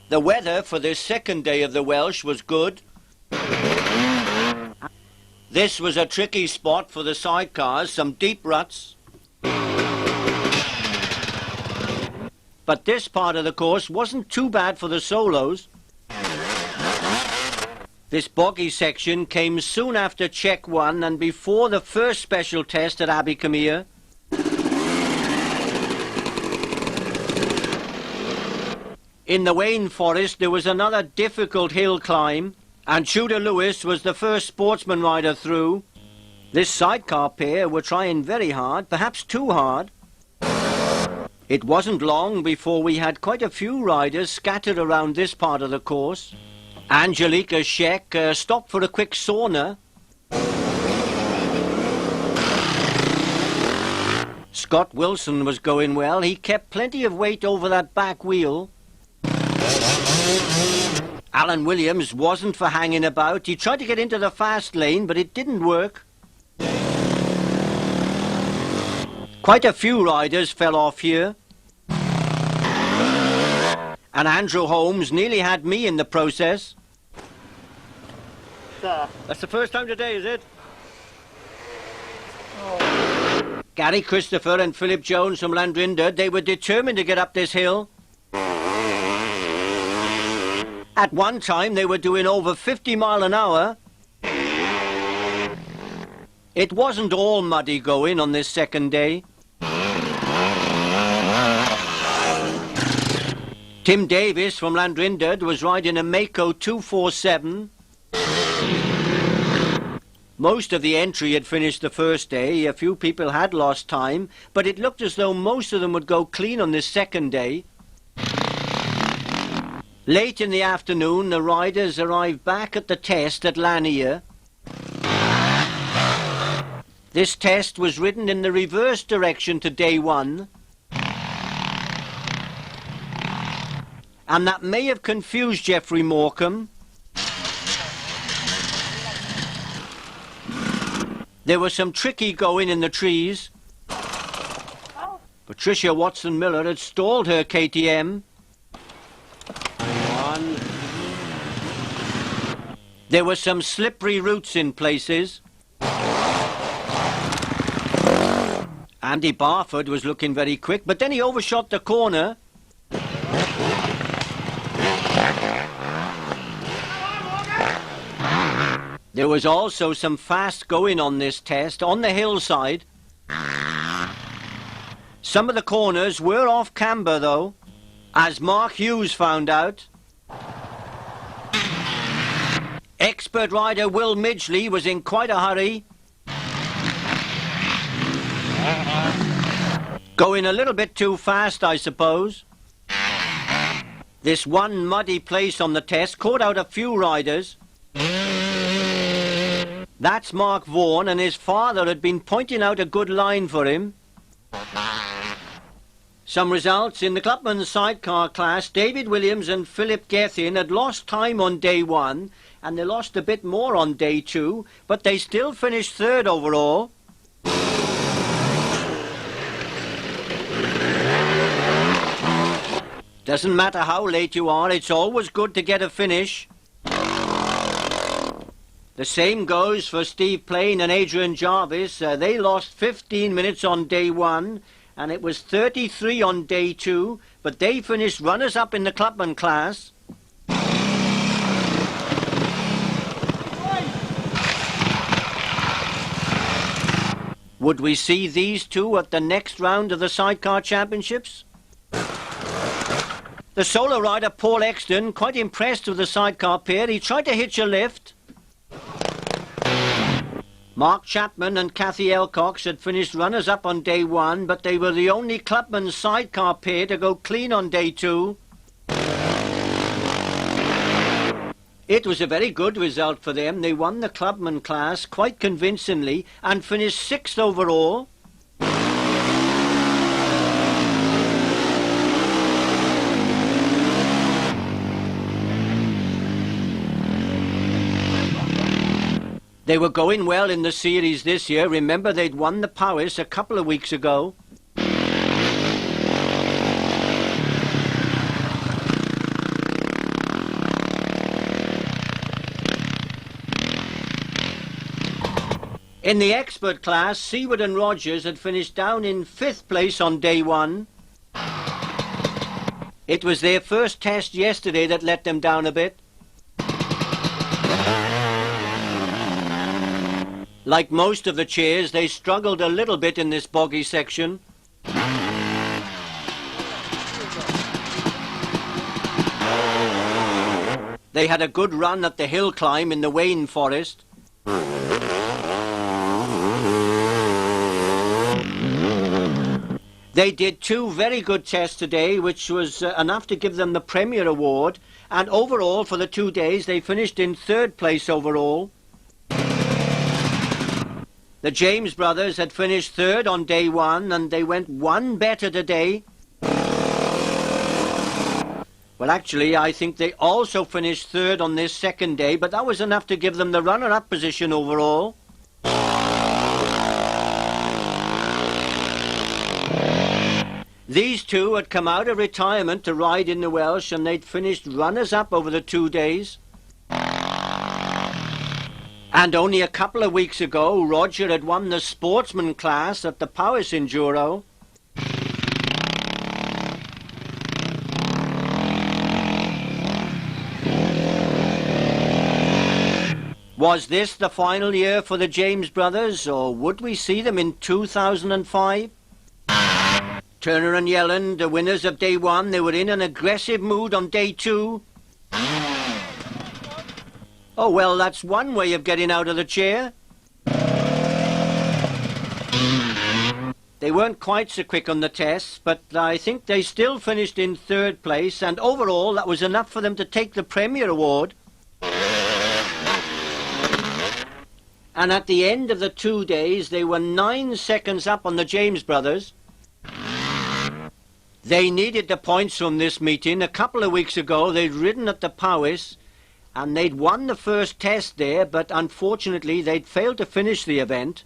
The weather for this second day of the Welsh was good. This was a tricky spot for the sidecars, some deep ruts. But this part of the course wasn't too bad for the solos. This boggy section came soon after check 1 and before the first special test at Abercwmbir. In the Wain Forest there was another difficult hill climb, and Tudor Lewis was the first sportsman rider through. This sidecar pair were trying very hard, perhaps too hard. It wasn't long before we had quite a few riders scattered around this part of the course. Angelika Scheck stopped for a quick sauna. Scott Wilson was going well. He kept plenty of weight over that back wheel. Alan Williams wasn't for hanging about. He tried to get into the fast lane, but it didn't work. Quite a few riders fell off here. And Andrew Holmes nearly had me in the process. That's the first time today, is it? Oh. Gary Christopher and Philip Jones from Landrinder, they were determined to get up this hill. At one time they were doing over 50 miles an hour. It wasn't all muddy going on this second day. Tim Davis from Landrinder was riding a Mako 247. Most of the entry had finished the first day. A few people had lost time, but it looked as though most of them would go clean on this second day. Late in the afternoon, the riders arrived back at the test at Lanier. This test was ridden in the reverse direction to day 1. And that may have confused Geoffrey Morecambe. There was some tricky going in the trees. Patricia Watson-Miller had stalled her KTM. There were some slippery roots in places. Andy Barford was looking very quick, but then he overshot the corner. There was also some fast going on this test, on the hillside. Some of the corners were off camber though, as Mark Hughes found out. Expert rider Will Midgley was in quite a hurry. Going a little bit too fast, I suppose. This one muddy place on the test caught out a few riders. That's Mark Vaughan, and his father had been pointing out a good line for him. Some results in the Clubman's sidecar class. David Williams and Philip Gethin had lost time on day 1, and they lost a bit more on day 2, but they still finished third overall. Doesn't matter how late you are, it's always good to get a finish. The same goes for Steve Plain and Adrian Jarvis. They lost 15 minutes on day 1, and it was 33 on day 2, but they finished runners-up in the Clubman class. Would we see these two at the next round of the Sidecar Championships? The solo rider Paul Exton, quite impressed with the sidecar pair. He tried to hitch a lift. Mark Chapman and Kathy Elcox had finished runners-up on day 1, but they were the only Clubman sidecar pair to go clean on day 2. It was a very good result for them. They won the Clubman class quite convincingly and finished 6th overall. They were going well in the series this year. Remember, they'd won the Powys a couple of weeks ago. In the expert class, Seward and Rogers had finished down in 5th place on day 1. It was their first test yesterday that let them down a bit. Like most of the chairs, they struggled a little bit in this boggy section. They had a good run at the hill climb in the Wayne Forest. They did 2 very good tests today, which was enough to give them the Premier Award, and overall for the 2 days they finished in 3rd place overall. The James brothers had finished 3rd on day 1, and they went 1 better today. Well, actually, I think they also finished 3rd on this 2nd day, but that was enough to give them the runner-up position overall. These 2 had come out of retirement to ride in the Welsh, and they'd finished runners-up over the 2 days. And only a couple of weeks ago, Roger had won the sportsman class at the Powys Enduro. Was this the final year for the James brothers, or would we see them in 2005? Turner and Yelland, the winners of day 1, they were in an aggressive mood on day 2. Oh, well, that's one way of getting out of the chair. They weren't quite so quick on the tests, but I think they still finished in 3rd place, and overall that was enough for them to take the Premier Award. And at the end of the 2 days, they were 9 seconds up on the James brothers. They needed the points from this meeting. A couple of weeks ago, they'd ridden at the Powys, and they'd won the first test there, but unfortunately, they'd failed to finish the event.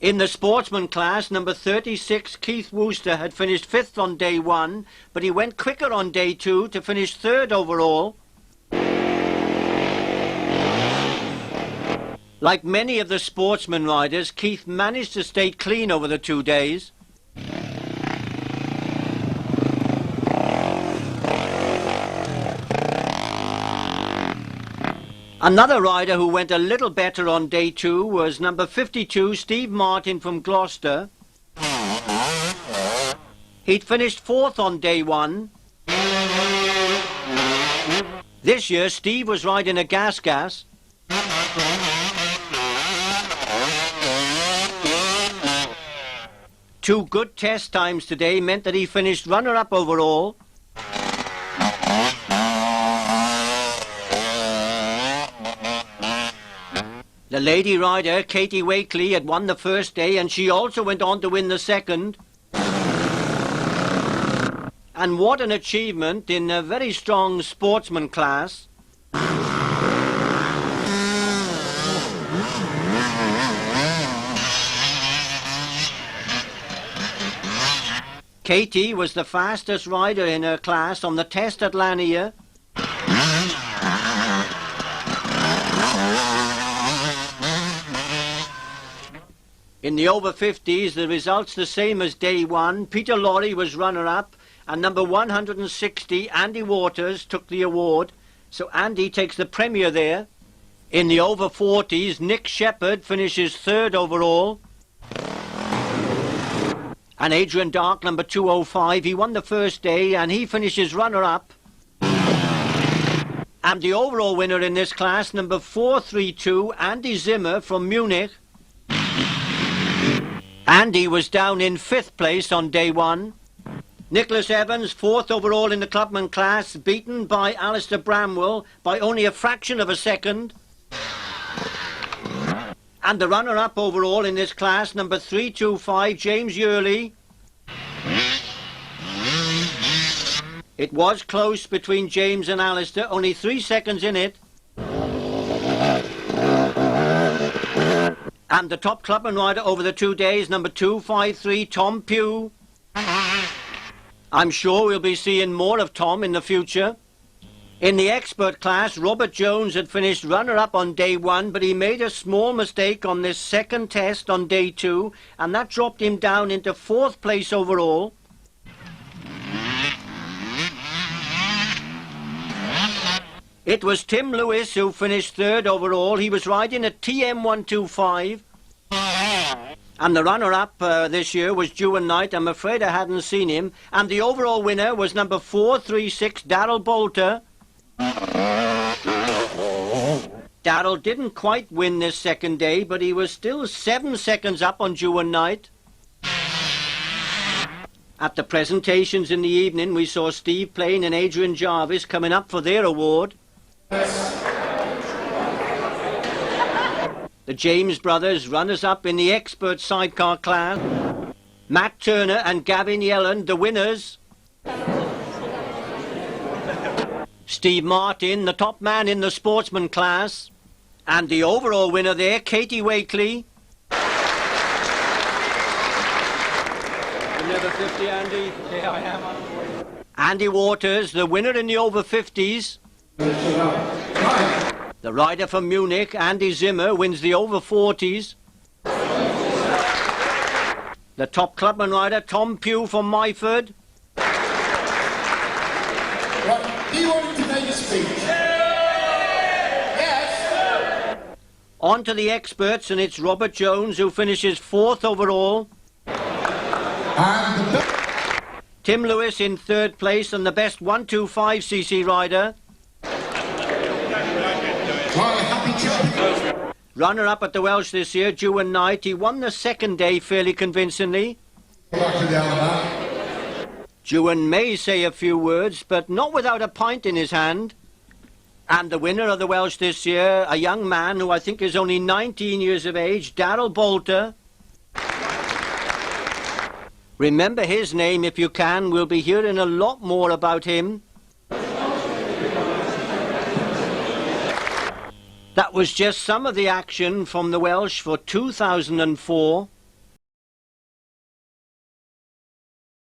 In the sportsman class, number 36, Keith Wooster, had finished 5th on day 1, but he went quicker on day 2 to finish 3rd overall. Like many of the sportsman riders, Keith managed to stay clean over the 2 days. Another rider who went a little better on day 2 was number 52, Steve Martin from Gloucester. He'd finished 4th on day 1. This year, Steve was riding a gas. Two good test times today meant that he finished runner-up overall. The lady rider, Katie Wakely, had won the first day, and she also went on to win the second. And what an achievement in a very strong sportsman class. Katie was the fastest rider in her class on the test at Lanier. In the over 50s, the results the same as day 1. Peter Lorry was runner-up, and number 160, Andy Waters, took the award. So Andy takes the premier there. In the over 40s, Nick Shepherd finishes 3rd overall. And Adrian Dark, number 205, he won the first day, and he finishes runner-up. And the overall winner in this class, number 432, Andy Zimmer from Munich. Andy was down in 5th place on day 1. Nicholas Evans, 4th overall in the clubman class, beaten by Alistair Bramwell by only a fraction of a second. And the runner-up overall in this class, number 325, James Yearley. It was close between James and Alistair, only 3 seconds in it. And the top clubman rider over the 2 days, number 253, Tom Pugh. I'm sure we'll be seeing more of Tom in the future. In the expert class, Robert Jones had finished runner-up on day 1, but he made a small mistake on this second test on day 2, and that dropped him down into 4th place overall. It was Tim Lewis who finished 3rd overall. He was riding a TM125. And the runner-up this year was Dewan Knight. I'm afraid I hadn't seen him. And the overall winner was number 436, Darrell Bolter. Darrell didn't quite win this second day, but he was still 7 seconds up on Dewan Knight. At the presentations in the evening, we saw Steve Plain and Adrian Jarvis coming up for their award. The James brothers, runners-up in the expert sidecar class. Matt Turner and Gavin Yellen, the winners. Steve Martin, the top man in the sportsman class. And the overall winner there, Katie Wakely. You're never 50, Andy? Yeah, I am. Andy Waters, the winner in the over 50s. The rider from Munich, Andy Zimmer, wins the over 40s. The top clubman rider, Tom Pugh from Myford. Right, he wanted to make a speech. Yes. On to the experts, and it's Robert Jones who finishes 4th overall. And Tim Lewis in 3rd place and the best 125cc rider. Runner-up at the Welsh this year, Dewan Knight. He won the second day fairly convincingly. Dewan may say a few words, but not without a pint in his hand. And the winner of the Welsh this year, a young man who I think is only 19 years of age, Darrell Bolter. Remember his name if you can. We'll be hearing a lot more about him. That was just some of the action from the Welsh for 2004.